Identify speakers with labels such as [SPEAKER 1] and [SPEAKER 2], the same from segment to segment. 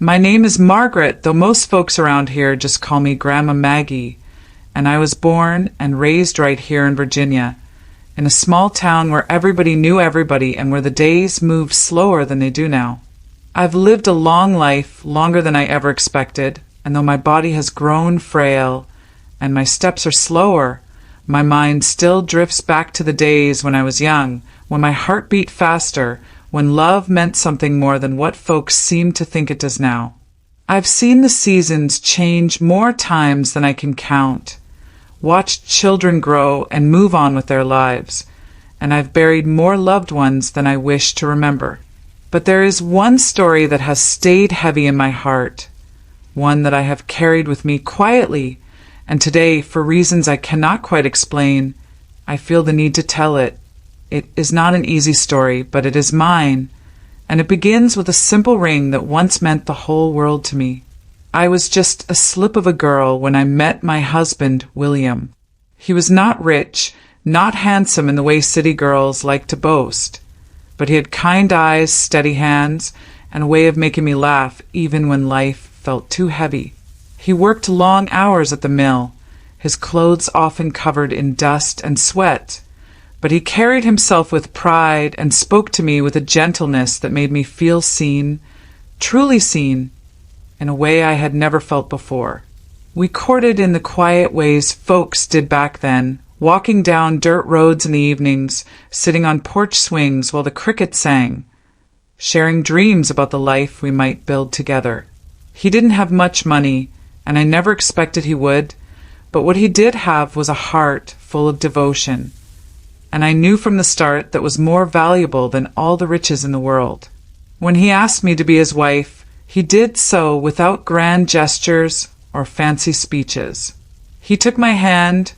[SPEAKER 1] My name is Margaret, though most folks around here just call me Grandma Maggie, and I was born and raised right here in Virginia, in a small town where everybody knew everybody and where the days moved slower than they do now. I've lived a long life, longer than I ever expected, and though my body has grown frail and my steps are slower, my mind still drifts back to the days when I was young, when my heart beat faster, when love meant something more than what folks seem to think it does now. I've seen the seasons change more times than I can count, watched children grow and move on with their lives, and I've buried more loved ones than I wish to remember. But there is one story that has stayed heavy in my heart, one that I have carried with me quietly, and today, for reasons I cannot quite explain, I feel the need to tell it. It is not an easy story, but it is mine, and it begins with a simple ring that once meant the whole world to me. I was just a slip of a girl when I met my husband, William. He was not rich, not handsome in the way city girls like to boast, but he had kind eyes, steady hands, and a way of making me laugh even when life felt too heavy. He worked long hours at the mill, his clothes often covered in dust and sweat, but he carried himself with pride and spoke to me with a gentleness that made me feel seen, truly seen, in a way I had never felt before. We courted in the quiet ways folks did back then, walking down dirt roads in the evenings, sitting on porch swings while the crickets sang, sharing dreams about the life we might build together. He didn't have much money, and I never expected he would, but what he did have was a heart full of devotion, and I knew from the start that was more valuable than all the riches in the world. When he asked me to be his wife, he did so without grand gestures or fancy speeches. He took my hand,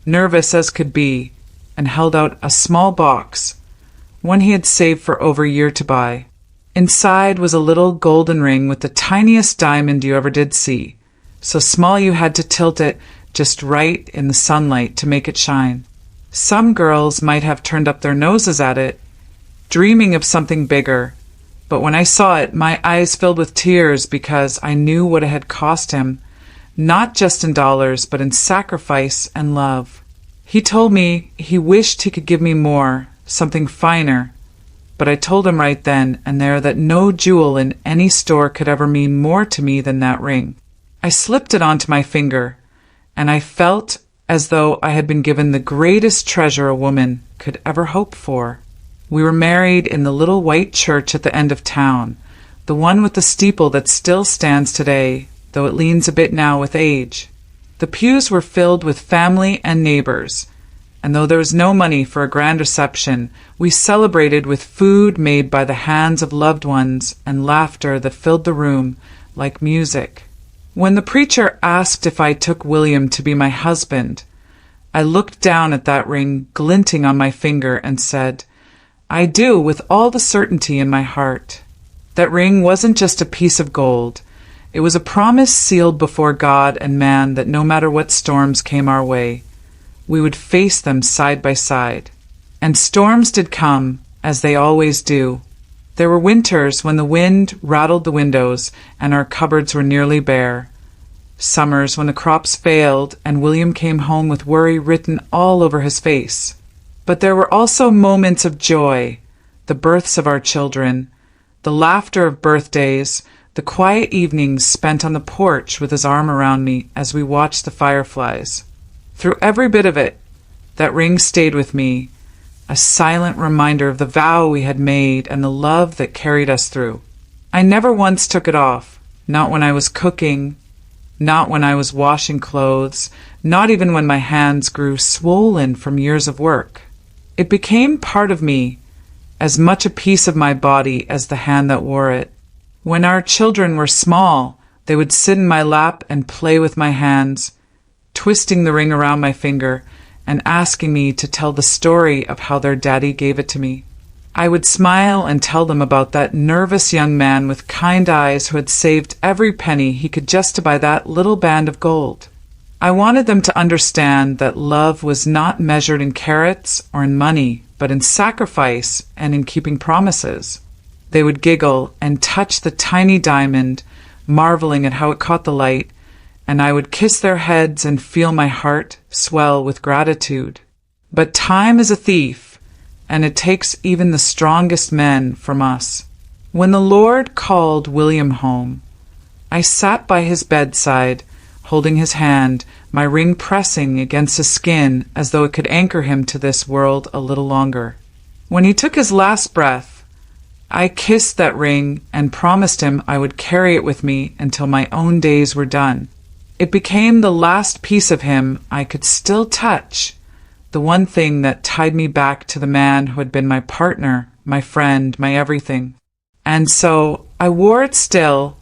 [SPEAKER 1] nervous as could be, and held out a small box, one he had saved for over a year to buy. Inside was a little golden ring with the tiniest diamond you ever did see, so small you had to tilt it just right in the sunlight to make it shine. Some girls might have turned up their noses at it, dreaming of something bigger, but when I saw it, my eyes filled with tears because I knew what it had cost him, not just in dollars, but in sacrifice and love. He told me he wished he could give me more, something finer, but I told him right then and there that no jewel in any store could ever mean more to me than that ring. I slipped it onto my finger, and I felt as though I had been given the greatest treasure a woman could ever hope for. We were married in the little white church at the end of town, the one with the steeple that still stands today, though it leans a bit now with age. The pews were filled with family and neighbors, and though there was no money for a grand reception, we celebrated with food made by the hands of loved ones and laughter that filled the room like music. When the preacher asked if I took William to be my husband, I looked down at that ring glinting on my finger and said, "I do, with all the certainty in my heart." That ring wasn't just a piece of gold. It was a promise sealed before God and man that no matter what storms came our way, we would face them side by side. And storms did come, as they always do. There were winters when the wind rattled the windows and our cupboards were nearly bare. Summers when the crops failed and William came home with worry written all over his face. But there were also moments of joy, the births of our children, the laughter of birthdays, the quiet evenings spent on the porch with his arm around me as we watched the fireflies. Through every bit of it, that ring stayed with me, a silent reminder of the vow we had made and the love that carried us through. I never once took it off, not when I was cooking, not when I was washing clothes, not even when my hands grew swollen from years of work. It became part of me, as much a piece of my body as the hand that wore it. When our children were small, they would sit in my lap and play with my hands, twisting the ring around my finger and asking me to tell the story of how their daddy gave it to me. I would smile and tell them about that nervous young man with kind eyes who had saved every penny he could just to buy that little band of gold. I wanted them to understand that love was not measured in carrots or in money, but in sacrifice and in keeping promises. They would giggle and touch the tiny diamond, marveling at how it caught the light, and I would kiss their heads and feel my heart swell with gratitude. But time is a thief, and it takes even the strongest men from us. When the Lord called William home, I sat by his bedside, holding his hand, my ring pressing against his skin as though it could anchor him to this world a little longer. When he took his last breath, I kissed that ring and promised him I would carry it with me until my own days were done. It became the last piece of him I could still touch, the one thing that tied me back to the man who had been my partner, my friend, my everything. And so I wore it still,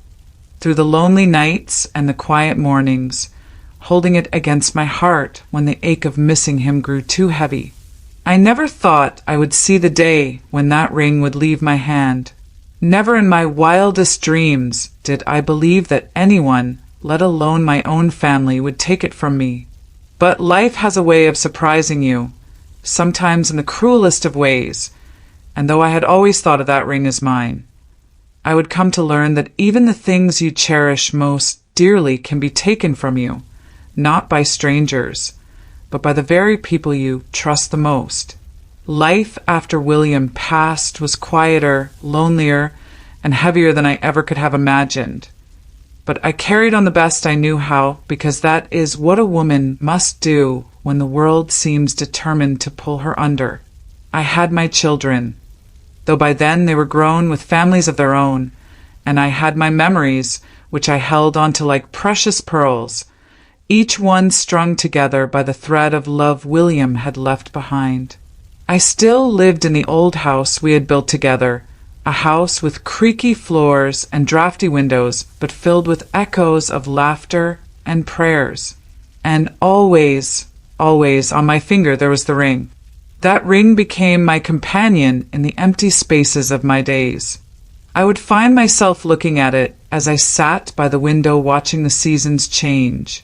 [SPEAKER 1] through the lonely nights and the quiet mornings, holding it against my heart when the ache of missing him grew too heavy. I never thought I would see the day when that ring would leave my hand. Never in my wildest dreams did I believe that anyone, let alone my own family, would take it from me. But life has a way of surprising you, sometimes in the cruelest of ways, and though I had always thought of that ring as mine, I would come to learn that even the things you cherish most dearly can be taken from you, not by strangers, but by the very people you trust the most. Life after William passed was quieter, lonelier, and heavier than I ever could have imagined. But I carried on the best I knew how, because that is what a woman must do when the world seems determined to pull her under. I had my children, though by then they were grown with families of their own, and I had my memories, which I held onto like precious pearls, each one strung together by the thread of love William had left behind. I still lived in the old house we had built together, a house with creaky floors and drafty windows, but filled with echoes of laughter and prayers. And always, always on my finger there was the ring. That ring became my companion in the empty spaces of my days. I would find myself looking at it as I sat by the window watching the seasons change,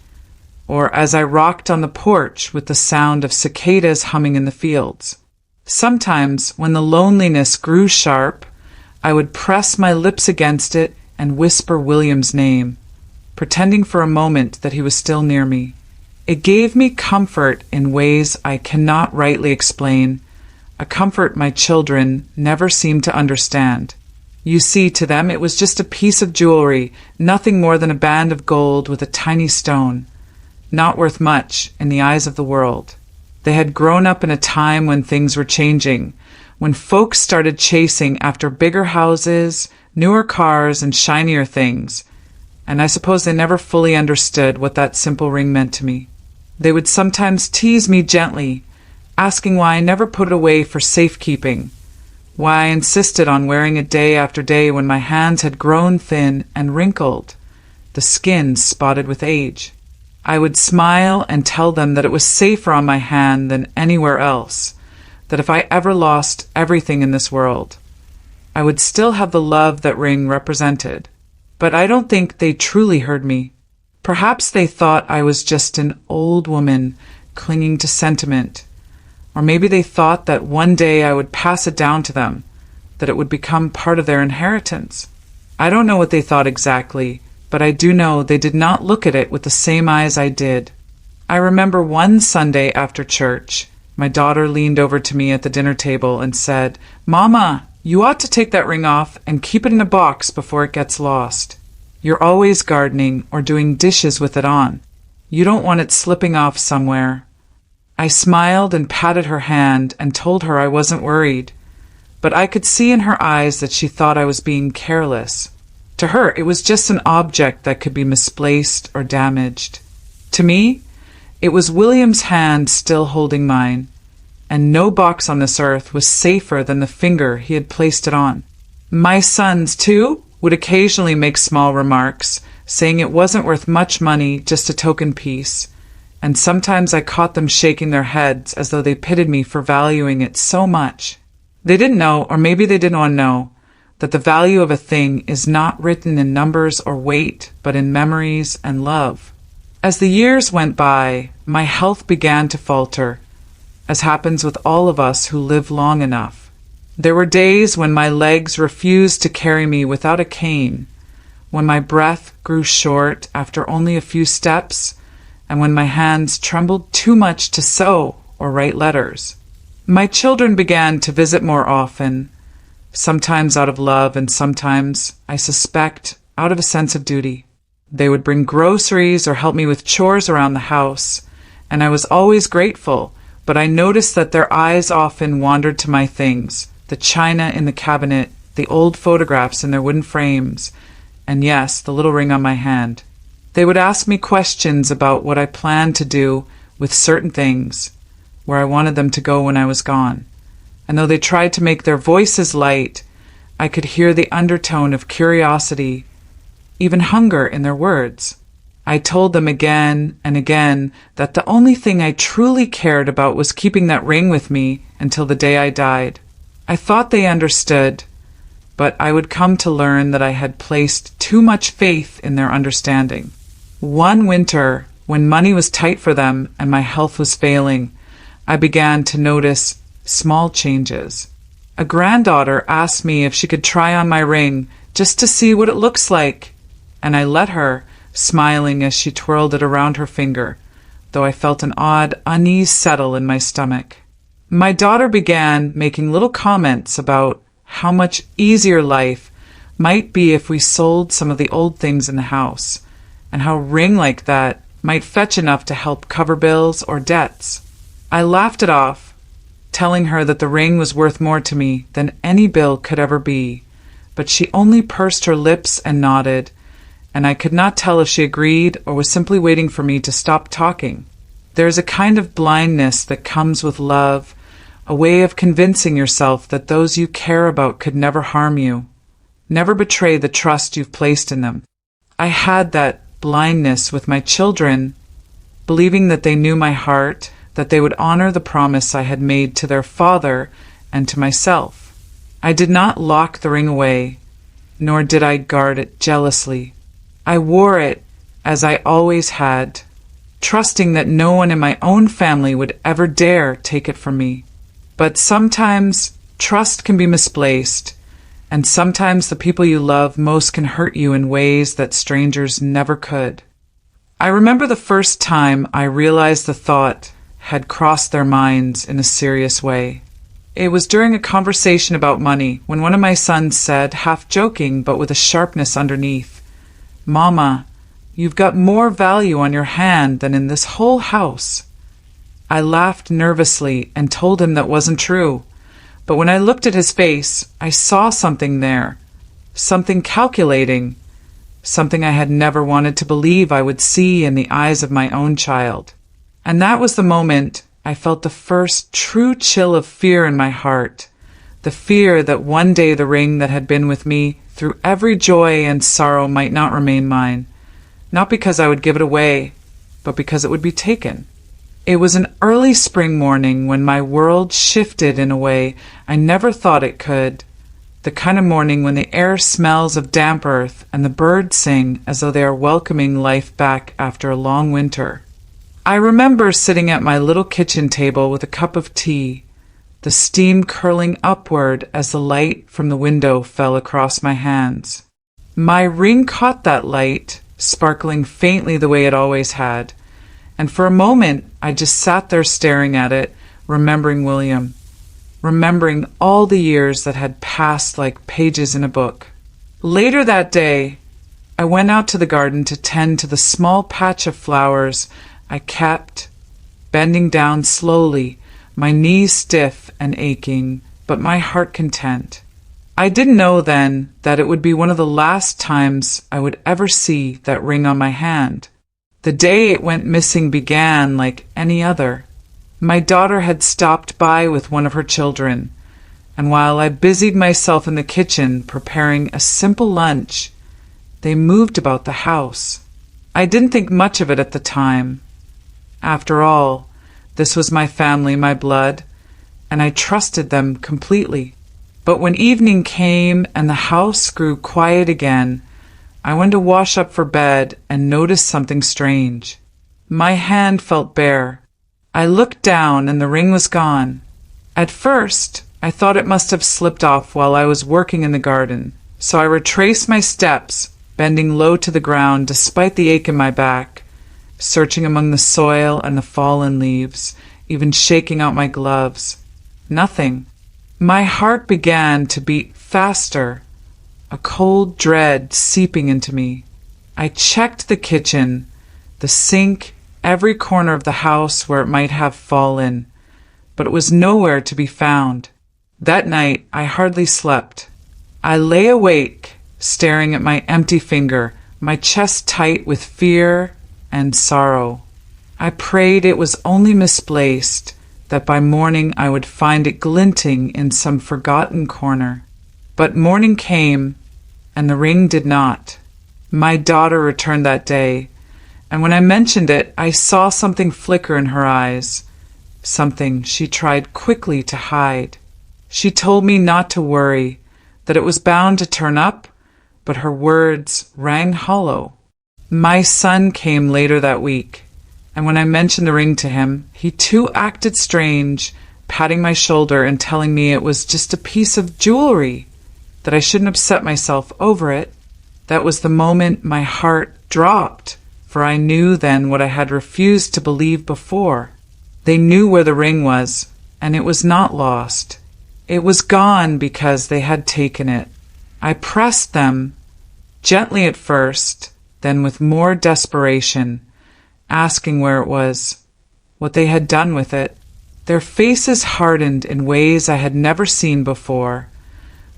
[SPEAKER 1] or as I rocked on the porch with the sound of cicadas humming in the fields. Sometimes, when the loneliness grew sharp, I would press my lips against it and whisper William's name, pretending for a moment that he was still near me. It gave me comfort in ways I cannot rightly explain, a comfort my children never seemed to understand. You see, to them it was just a piece of jewelry, nothing more than a band of gold with a tiny stone, not worth much in the eyes of the world. They had grown up in a time when things were changing, when folks started chasing after bigger houses, newer cars, and shinier things, and I suppose they never fully understood what that simple ring meant to me. They would sometimes tease me gently, asking why I never put it away for safekeeping, why I insisted on wearing it day after day when my hands had grown thin and wrinkled, the skin spotted with age. I would smile and tell them that it was safer on my hand than anywhere else, that if I ever lost everything in this world, I would still have the love that ring represented. But I don't think they truly heard me. Perhaps they thought I was just an old woman clinging to sentiment, or maybe they thought that one day I would pass it down to them, that it would become part of their inheritance. I don't know what they thought exactly, but I do know they did not look at it with the same eyes I did. I remember one Sunday after church, my daughter leaned over to me at the dinner table and said, "Mama, you ought to take that ring off and keep it in a box before it gets lost. You're always gardening or doing dishes with it on. You don't want it slipping off somewhere." I smiled and patted her hand and told her I wasn't worried, but I could see in her eyes that she thought I was being careless. To her, it was just an object that could be misplaced or damaged. To me, it was William's hand still holding mine, and no box on this earth was safer than the finger he had placed it on. My sons, too, would occasionally make small remarks, saying it wasn't worth much money, just a token piece, and sometimes I caught them shaking their heads as though they pitied me for valuing it so much. They didn't know, or maybe they didn't want to know, that the value of a thing is not written in numbers or weight, but in memories and love. As the years went by, my health began to falter, as happens with all of us who live long enough. There were days when my legs refused to carry me without a cane, when my breath grew short after only a few steps, and when my hands trembled too much to sew or write letters. My children began to visit more often, sometimes out of love and sometimes, I suspect, out of a sense of duty. They would bring groceries or help me with chores around the house, and I was always grateful, but I noticed that their eyes often wandered to my things, the china in the cabinet, the old photographs in their wooden frames, and yes, the little ring on my hand. They would ask me questions about what I planned to do with certain things, where I wanted them to go when I was gone. And though they tried to make their voices light, I could hear the undertone of curiosity, even hunger in their words. I told them again and again that the only thing I truly cared about was keeping that ring with me until the day I died. I thought they understood, but I would come to learn that I had placed too much faith in their understanding. One winter, when money was tight for them and my health was failing, I began to notice small changes. A granddaughter asked me if she could try on my ring just to see what it looks like, and I let her, smiling as she twirled it around her finger, though I felt an odd unease settle in my stomach. My daughter began making little comments about how much easier life might be if we sold some of the old things in the house, and how a ring like that might fetch enough to help cover bills or debts. I laughed it off, telling her that the ring was worth more to me than any bill could ever be, but she only pursed her lips and nodded, and I could not tell if she agreed or was simply waiting for me to stop talking. There is a kind of blindness that comes with love, a way of convincing yourself that those you care about could never harm you, never betray the trust you've placed in them. I had that blindness with my children, believing that they knew my heart, that they would honor the promise I had made to their father and to myself. I did not lock the ring away, nor did I guard it jealously. I wore it as I always had, trusting that no one in my own family would ever dare take it from me. But sometimes trust can be misplaced, and sometimes the people you love most can hurt you in ways that strangers never could. I remember the first time I realized the thought had crossed their minds in a serious way. It was during a conversation about money when one of my sons said, half joking but with a sharpness underneath, "Mama, you've got more value on your hand than in this whole house." I laughed nervously and told him that wasn't true, but when I looked at his face, I saw something there, something calculating, something I had never wanted to believe I would see in the eyes of my own child. And that was the moment I felt the first true chill of fear in my heart, the fear that one day the ring that had been with me through every joy and sorrow might not remain mine, not because I would give it away, but because it would be taken. It was an early spring morning when my world shifted in a way I never thought it could, the kind of morning when the air smells of damp earth and the birds sing as though they are welcoming life back after a long winter. I remember sitting at my little kitchen table with a cup of tea, the steam curling upward as the light from the window fell across my hands. My ring caught that light, sparkling faintly the way it always had, and for a moment I just sat there staring at it, remembering William, remembering all the years that had passed like pages in a book. Later that day, I went out to the garden to tend to the small patch of flowers I kept, bending down slowly, my knees stiff and aching, but my heart content. I didn't know then that it would be one of the last times I would ever see that ring on my hand. The day it went missing began like any other. My daughter had stopped by with one of her children, and while I busied myself in the kitchen preparing a simple lunch, they moved about the house. I didn't think much of it at the time. After all, this was my family, my blood, and I trusted them completely. But when evening came and the house grew quiet again, I went to wash up for bed and noticed something strange. My hand felt bare. I looked down and the ring was gone. At first, I thought it must have slipped off while I was working in the garden, so I retraced my steps, bending low to the ground despite the ache in my back, searching among the soil and the fallen leaves, even shaking out my gloves. Nothing. My heart began to beat faster, a cold dread seeping into me. I checked the kitchen, the sink, every corner of the house where it might have fallen, but it was nowhere to be found. That night I hardly slept. I lay awake, staring at my empty finger, my chest tight with fear and sorrow. I prayed it was only misplaced, that by morning I would find it glinting in some forgotten corner. But morning came, and the ring did not. My daughter returned that day, and when I mentioned it, I saw something flicker in her eyes, something she tried quickly to hide. She told me not to worry, that it was bound to turn up, but her words rang hollow. My son came later that week, and when I mentioned the ring to him, he too acted strange, patting my shoulder and telling me it was just a piece of jewelry, that I shouldn't upset myself over it. That was the moment my heart dropped, for I knew then what I had refused to believe before. They knew where the ring was, and it was not lost. It was gone because they had taken it. I pressed them, gently at first, then with more desperation, asking where it was, what they had done with it. Their faces hardened in ways I had never seen before,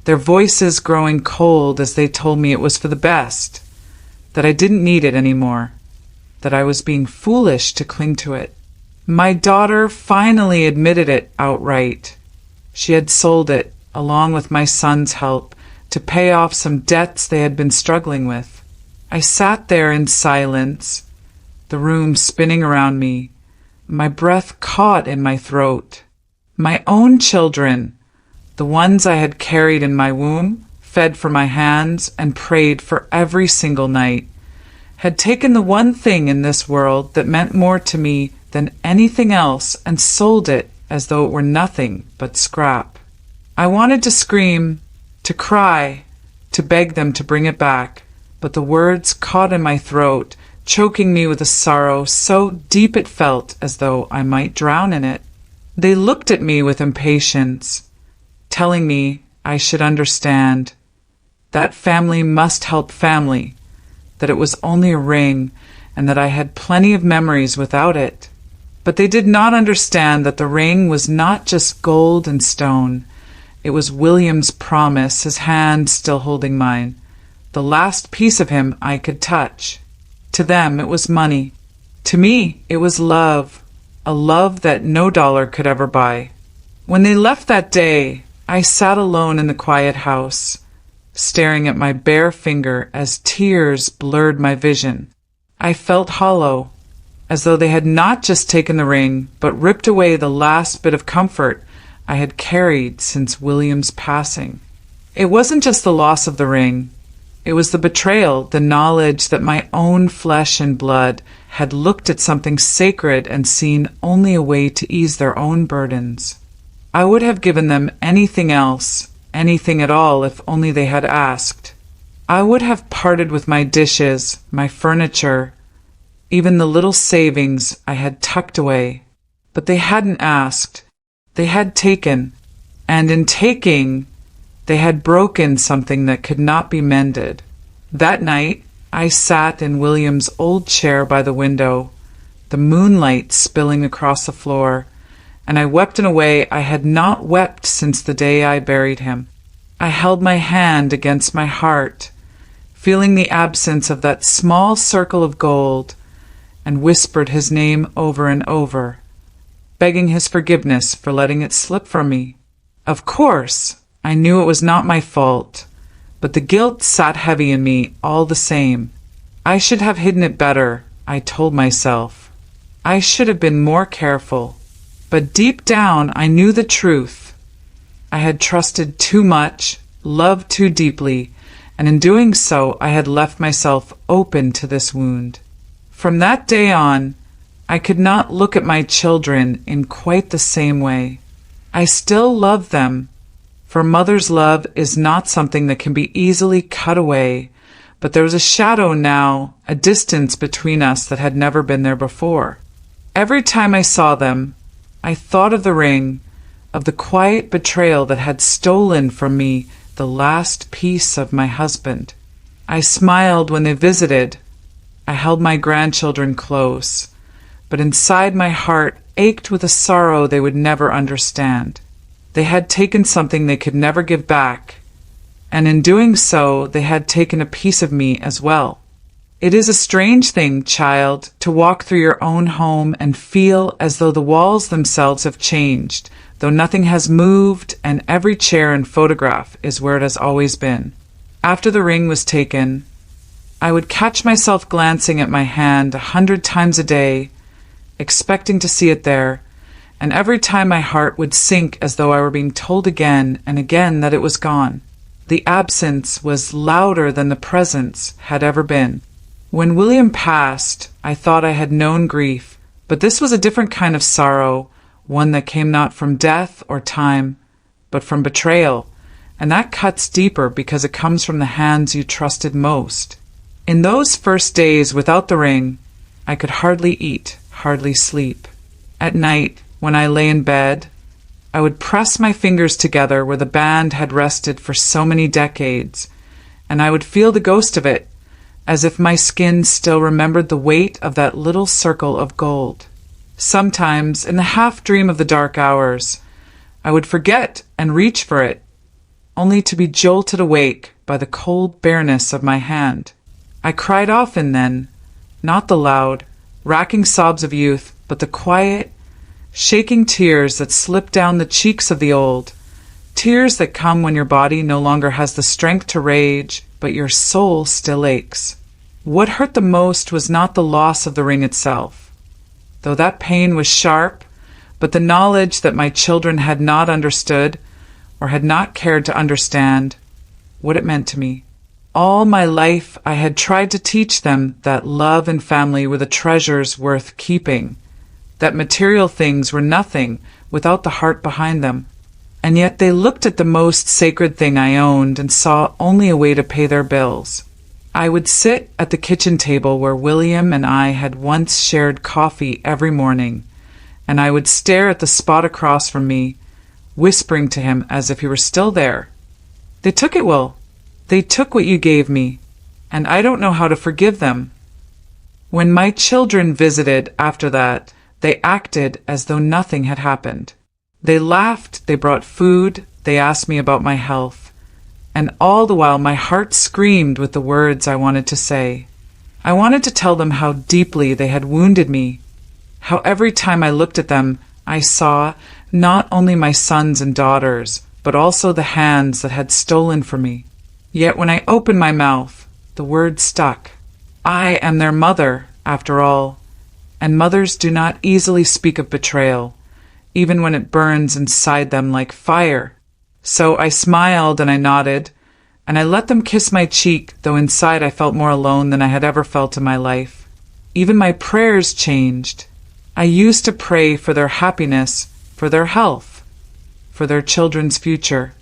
[SPEAKER 1] their voices growing cold as they told me it was for the best, that I didn't need it anymore, that I was being foolish to cling to it. My daughter finally admitted it outright. She had sold it, along with my son's help, to pay off some debts they had been struggling with. I sat there in silence, the room spinning around me, my breath caught in my throat. My own children, the ones I had carried in my womb, fed from my hands, and prayed for every single night, had taken the one thing in this world that meant more to me than anything else and sold it as though it were nothing but scrap. I wanted to scream, to cry, to beg them to bring it back, but the words caught in my throat, choking me with a sorrow so deep it felt as though I might drown in it. They looked at me with impatience, telling me I should understand. That family must help family, that it was only a ring, and that I had plenty of memories without it. But they did not understand that the ring was not just gold and stone. It was William's promise, his hand still holding mine, the last piece of him I could touch. To them it was money. To me it was love, a love that no dollar could ever buy. When they left that day, I sat alone in the quiet house, staring at my bare finger as tears blurred my vision. I felt hollow, as though they had not just taken the ring, but ripped away the last bit of comfort I had carried since William's passing. It wasn't just the loss of the ring. It was the betrayal, the knowledge that my own flesh and blood had looked at something sacred and seen only a way to ease their own burdens. I would have given them anything else, anything at all, if only they had asked. I would have parted with my dishes, my furniture, even the little savings I had tucked away. But they hadn't asked. They had taken, and in taking, they had broken something that could not be mended. That night, I sat in William's old chair by the window, the moonlight spilling across the floor, and I wept in a way I had not wept since the day I buried him. I held my hand against my heart, feeling the absence of that small circle of gold, and whispered his name over and over, begging his forgiveness for letting it slip from me. Of course, I knew it was not my fault, but the guilt sat heavy in me all the same. I should have hidden it better, I told myself. I should have been more careful. But deep down I knew the truth. I had trusted too much, loved too deeply, and in doing so I had left myself open to this wound. From that day on, I could not look at my children in quite the same way. I still love them, for mother's love is not something that can be easily cut away, but there was a shadow now, a distance between us that had never been there before. Every time I saw them, I thought of the ring, of the quiet betrayal that had stolen from me the last piece of my husband. I smiled when they visited. I held my grandchildren close, but inside my heart ached with a sorrow they would never understand. They had taken something they could never give back, and in doing so, they had taken a piece of me as well. It is a strange thing, child, to walk through your own home and feel as though the walls themselves have changed, though nothing has moved and every chair and photograph is where it has always been. After the ring was taken, I would catch myself glancing at my hand 100 times a day, expecting to see it there, and every time my heart would sink as though I were being told again and again that it was gone. The absence was louder than the presence had ever been. When William passed, I thought I had known grief, but this was a different kind of sorrow, one that came not from death or time, but from betrayal, and that cuts deeper because it comes from the hands you trusted most. In those first days without the ring, I could hardly eat, hardly sleep. At night, when I lay in bed, I would press my fingers together where the band had rested for so many decades, and I would feel the ghost of it, as if my skin still remembered the weight of that little circle of gold. Sometimes, in the half-dream of the dark hours, I would forget and reach for it, only to be jolted awake by the cold bareness of my hand. I cried often then, not the loud, racking sobs of youth, but the quiet, shaking tears that slip down the cheeks of the old, tears that come when your body no longer has the strength to rage, but your soul still aches. What hurt the most was not the loss of the ring itself, though that pain was sharp, but the knowledge that my children had not understood, or had not cared to understand, what it meant to me. All my life I had tried to teach them that love and family were the treasures worth keeping, that material things were nothing without the heart behind them. And yet they looked at the most sacred thing I owned and saw only a way to pay their bills. I would sit at the kitchen table where William and I had once shared coffee every morning, and I would stare at the spot across from me, whispering to him as if he were still there. They took it, Will. They took what you gave me, and I don't know how to forgive them. When my children visited after that, they acted as though nothing had happened. They laughed, they brought food, they asked me about my health, and all the while my heart screamed with the words I wanted to say. I wanted to tell them how deeply they had wounded me, how every time I looked at them I saw not only my sons and daughters, but also the hands that had stolen from me. Yet when I opened my mouth, the word stuck. I am their mother, after all, and mothers do not easily speak of betrayal, even when it burns inside them like fire. So I smiled and I nodded, and I let them kiss my cheek, though inside I felt more alone than I had ever felt in my life. Even my prayers changed. I used to pray for their happiness, for their health, for their children's future.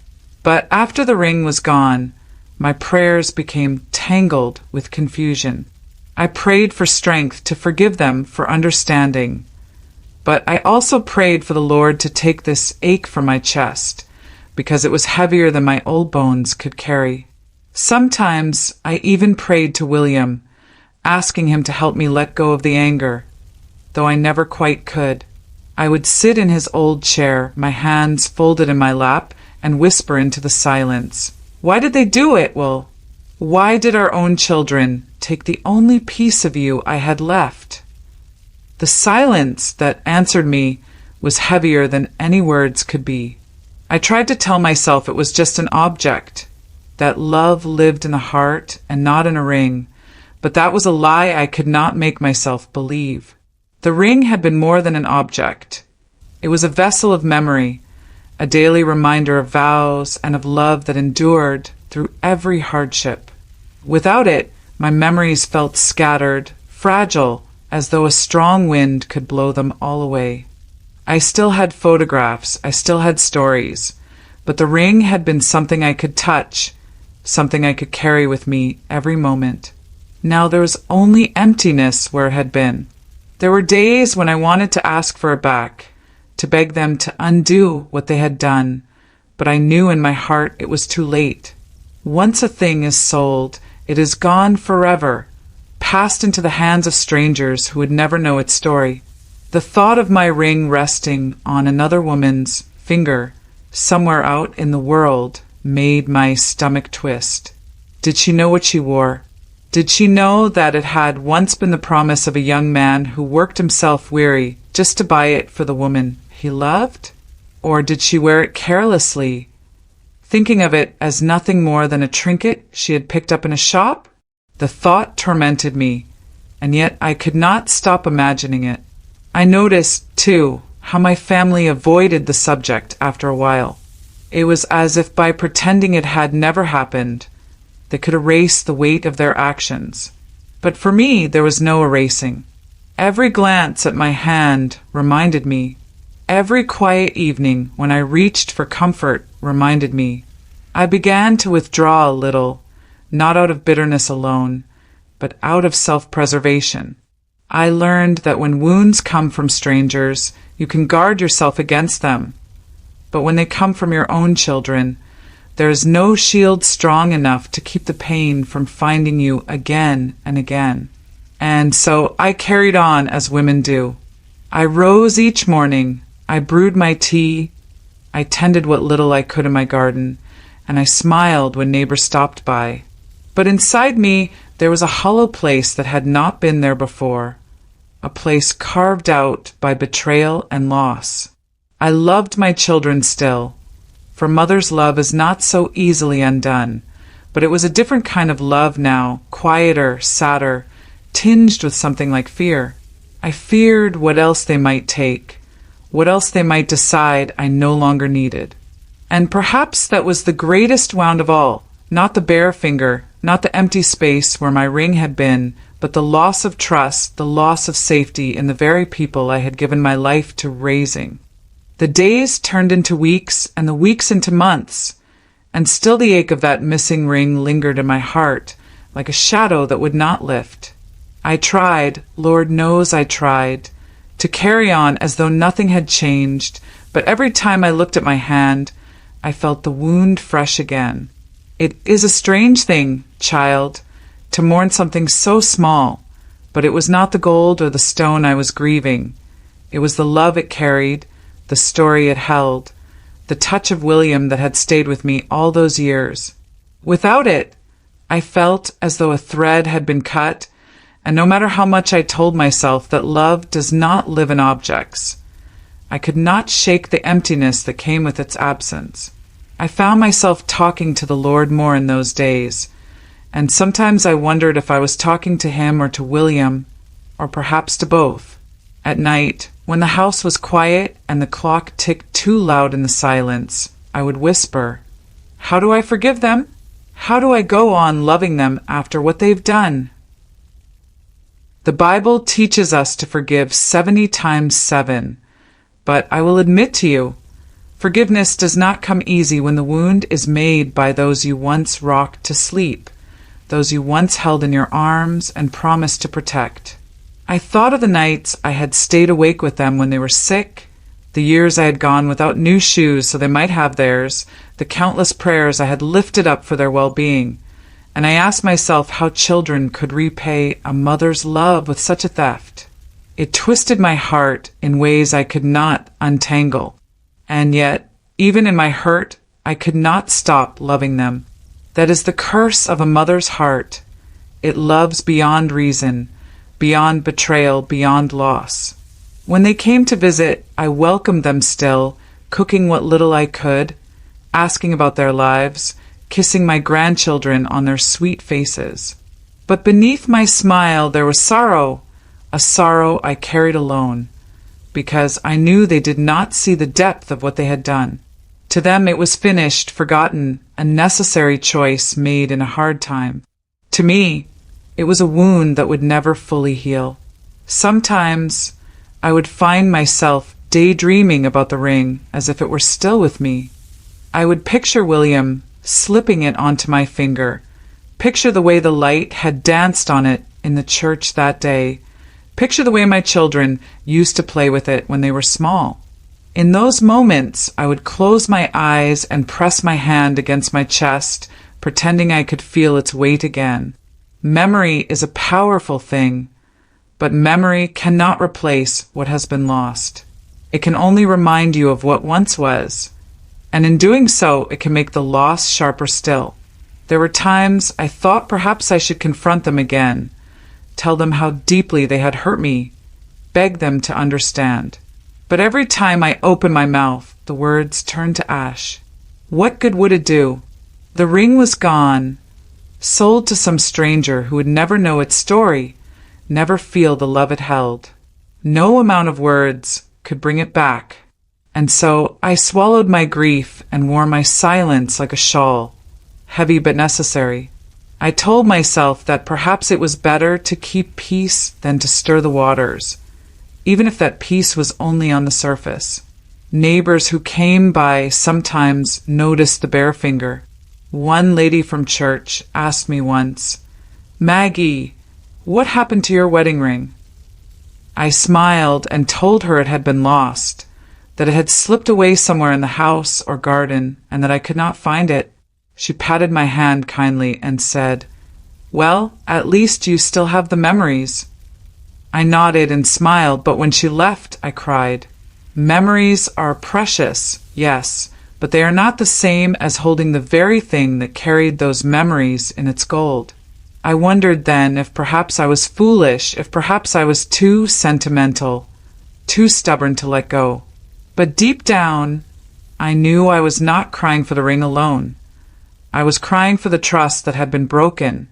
[SPEAKER 1] But after the ring was gone, my prayers became tangled with confusion. I prayed for strength to forgive them, for understanding. But I also prayed for the Lord to take this ache from my chest, because it was heavier than my old bones could carry. Sometimes I even prayed to William, asking him to help me let go of the anger, though I never quite could. I would sit in his old chair, my hands folded in my lap, and whisper into the silence. Why did they do it, Will? Why did our own children take the only piece of you I had left? The silence that answered me was heavier than any words could be. I tried to tell myself it was just an object, that love lived in the heart and not in a ring, but that was a lie I could not make myself believe. The ring had been more than an object. It was a vessel of memory, a daily reminder of vows and of love that endured through every hardship. Without it, my memories felt scattered, fragile, as though a strong wind could blow them all away. I still had photographs, I still had stories, but the ring had been something I could touch, something I could carry with me every moment. Now there was only emptiness where it had been. There were days when I wanted to ask for it back, to beg them to undo what they had done, but I knew in my heart it was too late. Once a thing is sold, it is gone forever, passed into the hands of strangers who would never know its story. The thought of my ring resting on another woman's finger somewhere out in the world made my stomach twist. Did she know what she wore? Did she know that it had once been the promise of a young man who worked himself weary just to buy it for the woman he loved? Or did she wear it carelessly, thinking of it as nothing more than a trinket she had picked up in a shop? The thought tormented me, and yet I could not stop imagining it. I noticed, too, how my family avoided the subject after a while. It was as if by pretending it had never happened, they could erase the weight of their actions. But for me, there was no erasing. Every glance at my hand reminded me. Every quiet evening when I reached for comfort reminded me. I began to withdraw a little, not out of bitterness alone, but out of self-preservation. I learned that when wounds come from strangers, you can guard yourself against them. But when they come from your own children, there is no shield strong enough to keep the pain from finding you again and again. And so I carried on as women do. I rose each morning, I brewed my tea, I tended what little I could in my garden, and I smiled when neighbors stopped by. But inside me there was a hollow place that had not been there before, a place carved out by betrayal and loss. I loved my children still, for mother's love is not so easily undone, but it was a different kind of love now, quieter, sadder, tinged with something like fear. I feared what else they might take, what else they might decide I no longer needed. And perhaps that was the greatest wound of all, not the bare finger, not the empty space where my ring had been, but the loss of trust, the loss of safety in the very people I had given my life to raising. The days turned into weeks, and the weeks into months, and still the ache of that missing ring lingered in my heart, like a shadow that would not lift. I tried, Lord knows I tried, to carry on as though nothing had changed, but every time I looked at my hand, I felt the wound fresh again. It is a strange thing, child, to mourn something so small, but it was not the gold or the stone I was grieving. It was the love it carried, the story it held, the touch of William that had stayed with me all those years. Without it, I felt as though a thread had been cut, and no matter how much I told myself that love does not live in objects, I could not shake the emptiness that came with its absence. I found myself talking to the Lord more in those days, and sometimes I wondered if I was talking to him or to William, or perhaps to both. At night, when the house was quiet and the clock ticked too loud in the silence, I would whisper, "How do I forgive them? How do I go on loving them after what they've done?" The Bible teaches us to forgive 70 times 7, but I will admit to you, forgiveness does not come easy when the wound is made by those you once rocked to sleep, those you once held in your arms and promised to protect. I thought of the nights I had stayed awake with them when they were sick, the years I had gone without new shoes so they might have theirs, the countless prayers I had lifted up for their well-being, and I asked myself how children could repay a mother's love with such a theft. It twisted my heart in ways I could not untangle, and yet, even in my hurt, I could not stop loving them. That is the curse of a mother's heart. It loves beyond reason, beyond betrayal, beyond loss. When they came to visit, I welcomed them still, cooking what little I could, asking about their lives, kissing my grandchildren on their sweet faces. But beneath my smile there was sorrow, a sorrow I carried alone, because I knew they did not see the depth of what they had done. To them it was finished, forgotten, a necessary choice made in a hard time. To me, it was a wound that would never fully heal. Sometimes I would find myself daydreaming about the ring as if it were still with me. I would picture William slipping it onto my finger. Picture the way the light had danced on it in the church that day. Picture the way my children used to play with it when they were small. In those moments, I would close my eyes and press my hand against my chest, pretending I could feel its weight again. Memory is a powerful thing, but memory cannot replace what has been lost. It can only remind you of what once was, and in doing so, it can make the loss sharper still. There were times I thought perhaps I should confront them again, tell them how deeply they had hurt me, beg them to understand. But every time I opened my mouth, the words turned to ash. What good would it do? The ring was gone, sold to some stranger who would never know its story, never feel the love it held. No amount of words could bring it back. And so I swallowed my grief and wore my silence like a shawl, heavy but necessary. I told myself that perhaps it was better to keep peace than to stir the waters, even if that peace was only on the surface. Neighbors who came by sometimes noticed the bare finger. One lady from church asked me once, "Maggie, what happened to your wedding ring?" I smiled and told her it had been lost, that it had slipped away somewhere in the house or garden, and that I could not find it. She patted my hand kindly and said, "Well, at least you still have the memories." I nodded and smiled, but when she left, I cried. Memories are precious, yes, but they are not the same as holding the very thing that carried those memories in its gold. I wondered then if perhaps I was foolish, if perhaps I was too sentimental, too stubborn to let go. But deep down, I knew I was not crying for the ring alone. I was crying for the trust that had been broken,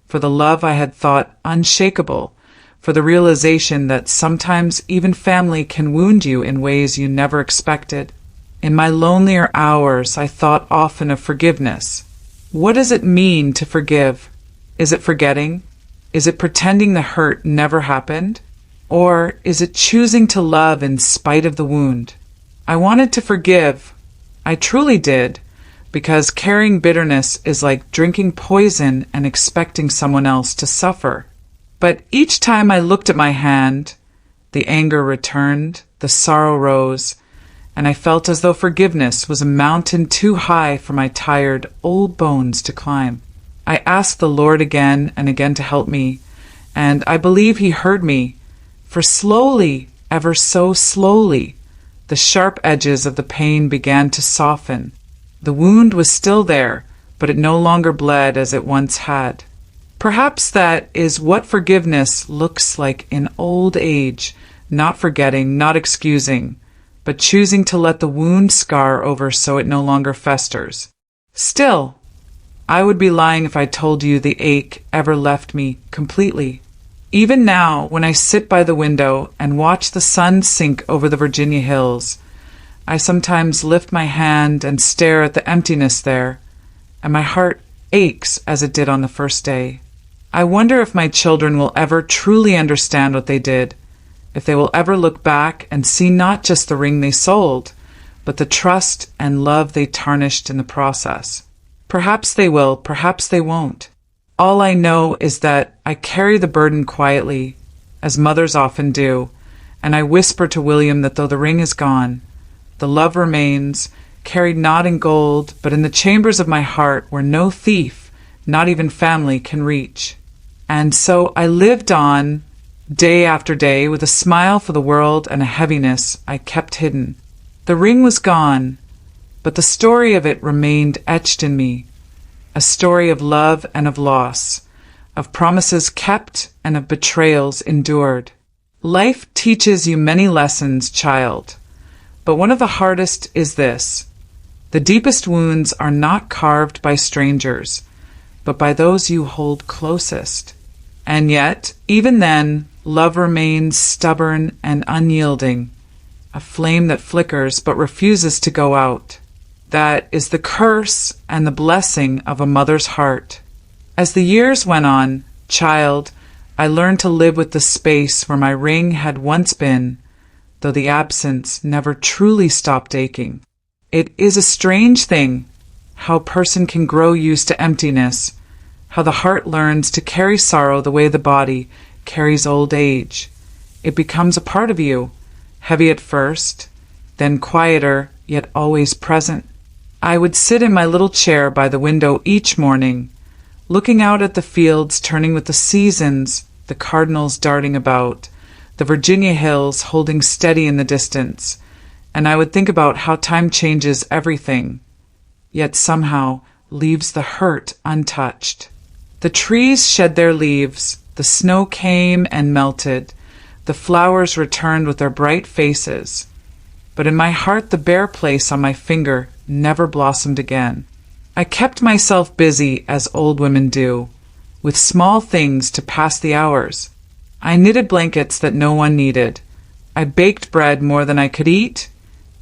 [SPEAKER 1] for the love I had thought unshakable, for the realization that sometimes even family can wound you in ways you never expected. In my lonelier hours, I thought often of forgiveness. What does it mean to forgive? Is it forgetting? Is it pretending the hurt never happened? Or is it choosing to love in spite of the wound? I wanted to forgive. I truly did, because carrying bitterness is like drinking poison and expecting someone else to suffer. But each time I looked at my hand, the anger returned, the sorrow rose, and I felt as though forgiveness was a mountain too high for my tired old bones to climb. I asked the Lord again and again to help me, and I believe He heard me, for slowly, ever so slowly, the sharp edges of the pain began to soften. The wound was still there, but it no longer bled as it once had. Perhaps that is what forgiveness looks like in old age, not forgetting, not excusing, but choosing to let the wound scar over so it no longer festers. Still, I would be lying if I told you the ache ever left me completely. Even now, when I sit by the window and watch the sun sink over the Virginia hills, I sometimes lift my hand and stare at the emptiness there, and my heart aches as it did on the first day. I wonder if my children will ever truly understand what they did, if they will ever look back and see not just the ring they sold, but the trust and love they tarnished in the process. Perhaps they will, perhaps they won't. All I know is that I carry the burden quietly, as mothers often do, and I whisper to William that though the ring is gone, the love remains, carried not in gold, but in the chambers of my heart where no thief, not even family, can reach. And so I lived on, day after day, with a smile for the world and a heaviness I kept hidden. The ring was gone, but the story of it remained etched in me, a story of love and of loss, of promises kept and of betrayals endured. Life teaches you many lessons, child, but one of the hardest is this: the deepest wounds are not carved by strangers, but by those you hold closest. And yet, even then, love remains stubborn and unyielding, a flame that flickers but refuses to go out. That is the curse and the blessing of a mother's heart. As the years went on, child, I learned to live with the space where my ring had once been, though the absence never truly stopped aching. It is a strange thing, how a person can grow used to emptiness, how the heart learns to carry sorrow the way the body carries old age. It becomes a part of you, heavy at first, then quieter, yet always present. I would sit in my little chair by the window each morning, looking out at the fields turning with the seasons, the cardinals darting about, the Virginia hills holding steady in the distance, and I would think about how time changes everything, yet somehow leaves the hurt untouched. The trees shed their leaves, the snow came and melted, the flowers returned with their bright faces, but in my heart the bare place on my finger never blossomed again. I kept myself busy, as old women do, with small things to pass the hours. I knitted blankets that no one needed. I baked bread more than I could eat.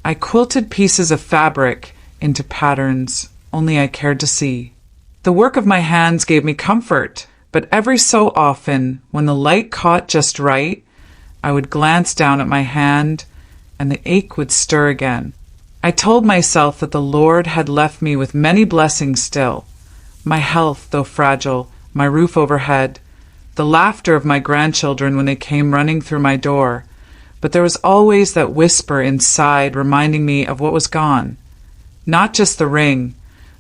[SPEAKER 1] I quilted pieces of fabric into patterns only I cared to see. The work of my hands gave me comfort, but every so often, when the light caught just right, I would glance down at my hand, and the ache would stir again. I told myself that the Lord had left me with many blessings still, my health, though fragile, my roof overhead, the laughter of my grandchildren when they came running through my door, but there was always that whisper inside reminding me of what was gone. Not just the ring,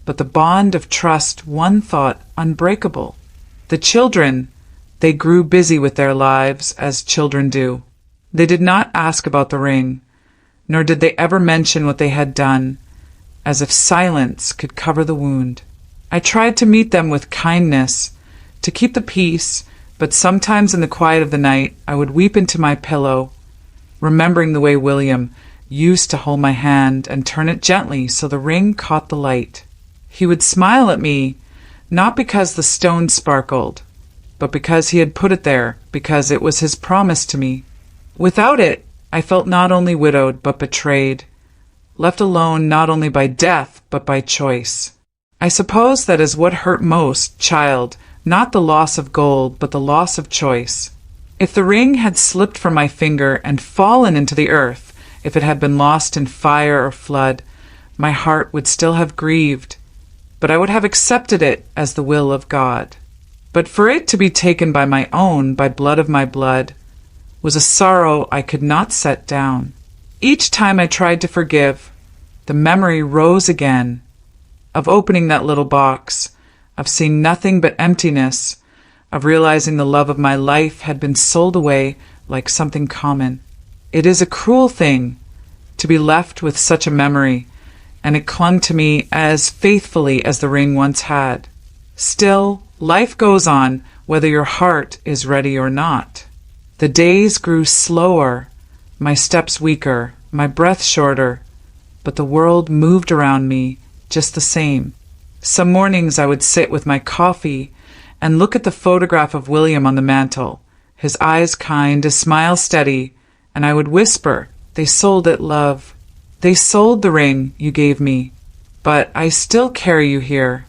[SPEAKER 1] but the bond of trust one thought unbreakable. The children, they grew busy with their lives, as children do. They did not ask about the ring, nor did they ever mention what they had done, as if silence could cover the wound. I tried to meet them with kindness, to keep the peace, but sometimes in the quiet of the night I would weep into my pillow, remembering the way William used to hold my hand and turn it gently so the ring caught the light. He would smile at me, not because the stone sparkled, but because he had put it there, because it was his promise to me. Without it, I felt not only widowed, but betrayed, left alone not only by death, but by choice. I suppose that is what hurt most, child, not the loss of gold, but the loss of choice. If the ring had slipped from my finger and fallen into the earth, if it had been lost in fire or flood, my heart would still have grieved, but I would have accepted it as the will of God. But for it to be taken by my own, by blood of my blood, was a sorrow I could not set down. Each time I tried to forgive, the memory rose again of opening that little box, of seeing nothing but emptiness, of realizing the love of my life had been sold away like something common. It is a cruel thing to be left with such a memory, and it clung to me as faithfully as the ring once had. Still, life goes on whether your heart is ready or not. The days grew slower, my steps weaker, my breath shorter, but the world moved around me just the same. Some mornings I would sit with my coffee and look at the photograph of William on the mantel, his eyes kind, his smile steady, and I would whisper, "They sold it, love. They sold the ring you gave me, but I still carry you here."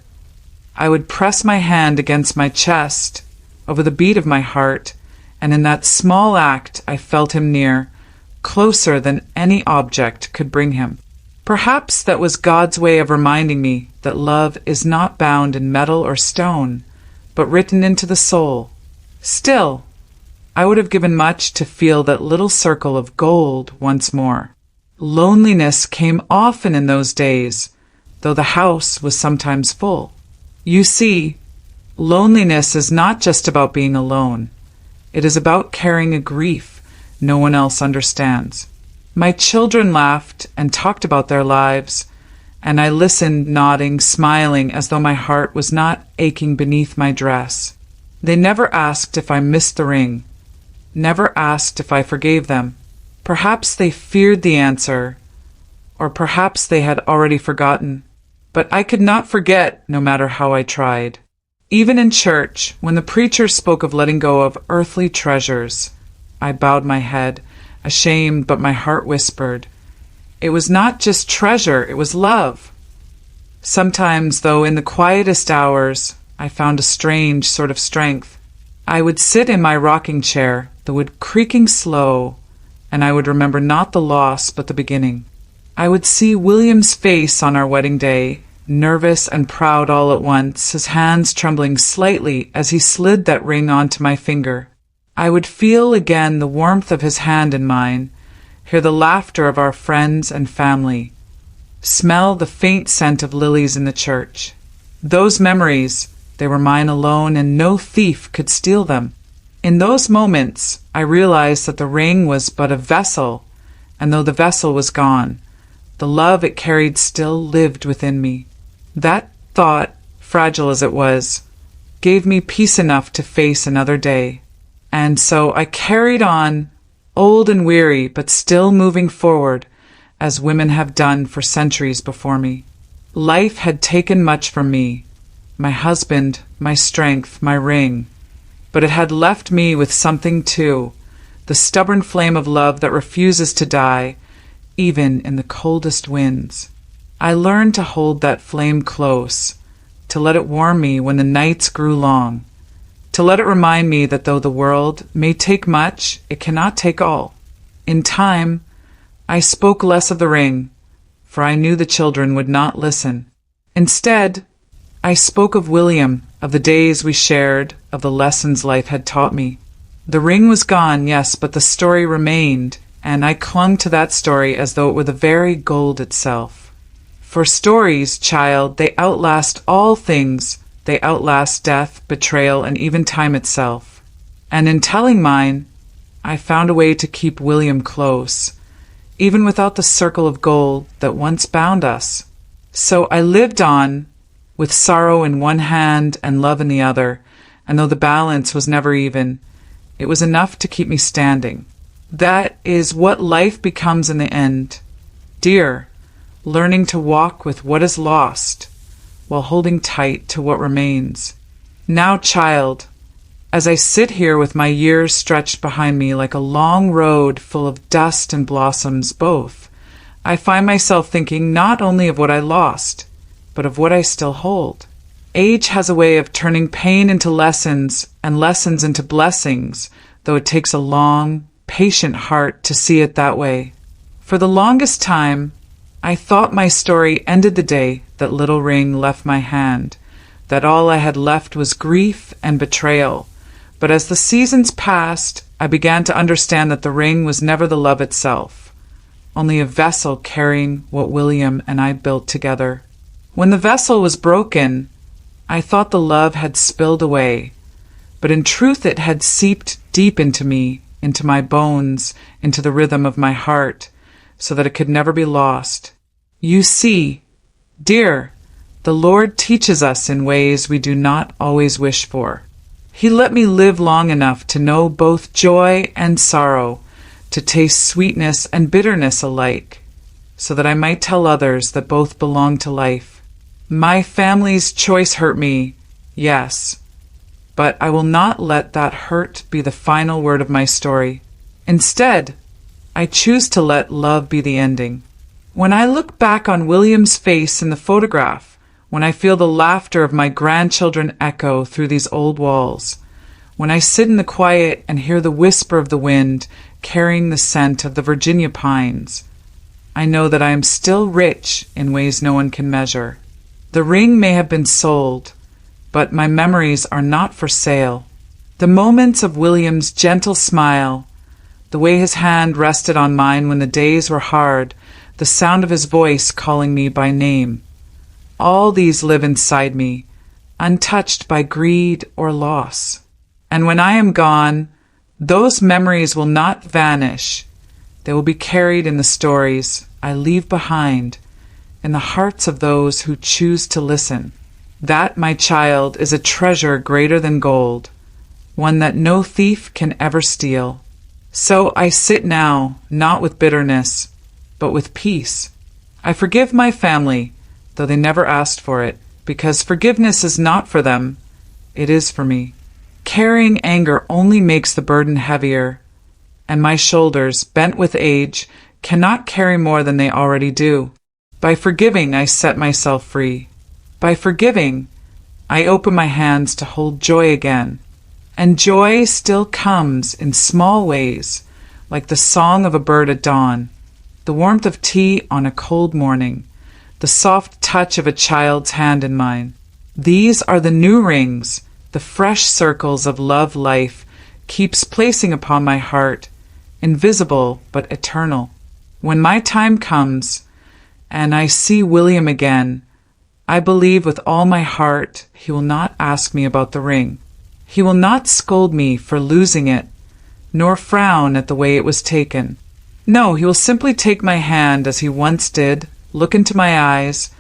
[SPEAKER 1] I would press my hand against my chest, over the beat of my heart, and in that small act I felt him near, closer than any object could bring him. Perhaps that was God's way of reminding me that love is not bound in metal or stone, but written into the soul. Still, I would have given much to feel that little circle of gold once more. Loneliness came often in those days, though the house was sometimes full. You see, loneliness is not just about being alone. It is about carrying a grief no one else understands. My children laughed and talked about their lives, and I listened, nodding, smiling, as though my heart was not aching beneath my dress. They never asked if I missed the ring, never asked if I forgave them. Perhaps they feared the answer, or perhaps they had already forgotten. But I could not forget, no matter how I tried. Even in church, when the preacher spoke of letting go of earthly treasures, I bowed my head, ashamed, but my heart whispered. It was not just treasure, it was love. Sometimes, though, in the quietest hours, I found a strange sort of strength. I would sit in my rocking chair, the wood creaking slow, and I would remember not the loss, but the beginning. I would see William's face on our wedding day, nervous and proud all at once, his hands trembling slightly as he slid that ring onto my finger. I would feel again the warmth of his hand in mine, hear the laughter of our friends and family, smell the faint scent of lilies in the church. Those memories, they were mine alone, and no thief could steal them. In those moments, I realized that the ring was but a vessel, and though the vessel was gone, the love it carried still lived within me. That thought, fragile as it was, gave me peace enough to face another day. And so I carried on, old and weary, but still moving forward, as women have done for centuries before me. Life had taken much from me, my husband, my strength, my ring, but it had left me with something too, the stubborn flame of love that refuses to die, even in the coldest winds. I learned to hold that flame close, to let it warm me when the nights grew long, to let it remind me that though the world may take much, it cannot take all. In time, I spoke less of the ring, for I knew the children would not listen. Instead, I spoke of William, of the days we shared, of the lessons life had taught me. The ring was gone, yes, but the story remained, and I clung to that story as though it were the very gold itself. For stories, child, they outlast all things. They outlast death, betrayal, and even time itself. And in telling mine, I found a way to keep William close, even without the circle of gold that once bound us. So I lived on, with sorrow in one hand and love in the other, and though the balance was never even, it was enough to keep me standing. That is what life becomes in the end. Dear, learning to walk with what is lost, while holding tight to what remains. Now, child, as I sit here with my years stretched behind me like a long road full of dust and blossoms both, I find myself thinking not only of what I lost, but of what I still hold. Age has a way of turning pain into lessons and lessons into blessings, though it takes a long, patient heart to see it that way. For the longest time, I thought my story ended the day that little ring left my hand, that all I had left was grief and betrayal. But as the seasons passed, I began to understand that the ring was never the love itself, only a vessel carrying what William and I built together. When the vessel was broken, I thought the love had spilled away, but in truth it had seeped deep into me, into my bones, into the rhythm of my heart, so that it could never be lost. You see, dear, the Lord teaches us in ways we do not always wish for. He let me live long enough to know both joy and sorrow, to taste sweetness and bitterness alike, so that I might tell others that both belong to life. My family's choice hurt me, yes, but I will not let that hurt be the final word of my story. Instead, I choose to let love be the ending. When I look back on William's face in the photograph, when I feel the laughter of my grandchildren echo through these old walls, when I sit in the quiet and hear the whisper of the wind carrying the scent of the Virginia pines, I know that I am still rich in ways no one can measure. The ring may have been sold, but my memories are not for sale. The moments of William's gentle smile, the way his hand rested on mine when the days were hard, the sound of his voice calling me by name, all these live inside me, untouched by greed or loss. And when I am gone, those memories will not vanish. They will be carried in the stories I leave behind, in the hearts of those who choose to listen. That, my child, is a treasure greater than gold, one that no thief can ever steal. So I sit now, not with bitterness, but with peace. I forgive my family, though they never asked for it, because forgiveness is not for them, it is for me. Carrying anger only makes the burden heavier, and my shoulders, bent with age, cannot carry more than they already do. By forgiving, I set myself free. By forgiving, I open my hands to hold joy again. And joy still comes in small ways, like the song of a bird at dawn, the warmth of tea on a cold morning, the soft touch of a child's hand in mine. These are the new rings, the fresh circles of love life keeps placing upon my heart, invisible but eternal. When my time comes, and I see William again, I believe with all my heart he will not ask me about the ring. He will not scold me for losing it, nor frown at the way it was taken. No, he will simply take my hand as he once did, look into my eyes,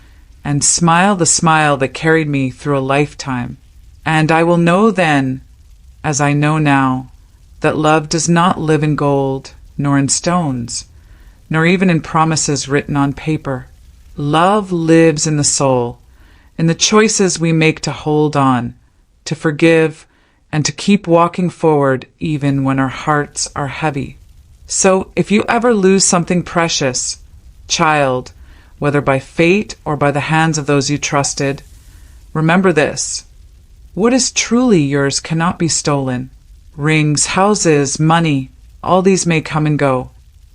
[SPEAKER 1] and smile the smile that carried me through a lifetime. And I will know then, as I know now, that love does not live in gold, nor in stones, nor even in promises written on paper. Love lives in the soul, in the choices we make to hold on, to forgive, and to keep walking forward even when our hearts are heavy. So if you ever lose something precious, child, whether by fate or by the hands of those you trusted, remember this: what is truly yours cannot be stolen. Rings, houses, money, all these may come and go,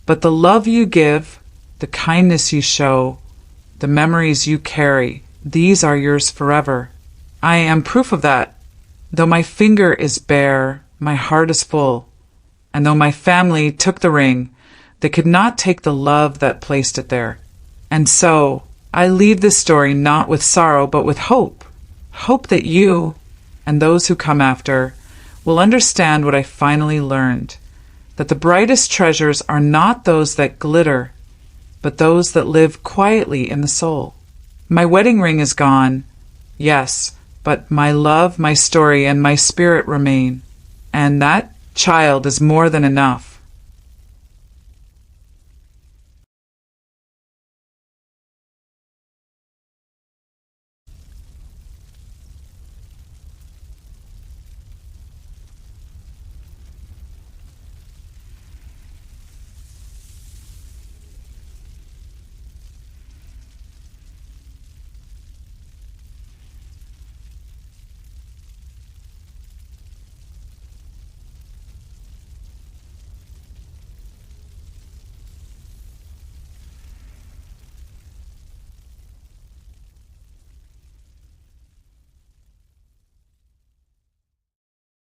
[SPEAKER 1] but the love you give, the kindness you show, the memories you carry, these are yours forever. I am proof of that. Though my finger is bare, my heart is full, and though my family took the ring, they could not take the love that placed it there. And so, I leave this story not with sorrow, but with hope. Hope that you, and those who come after, will understand what I finally learned, that the brightest treasures are not those that glitter, but those that live quietly in the soul. My wedding ring is gone, yes, but my love, my story, and my spirit remain. And that, child, is more than enough.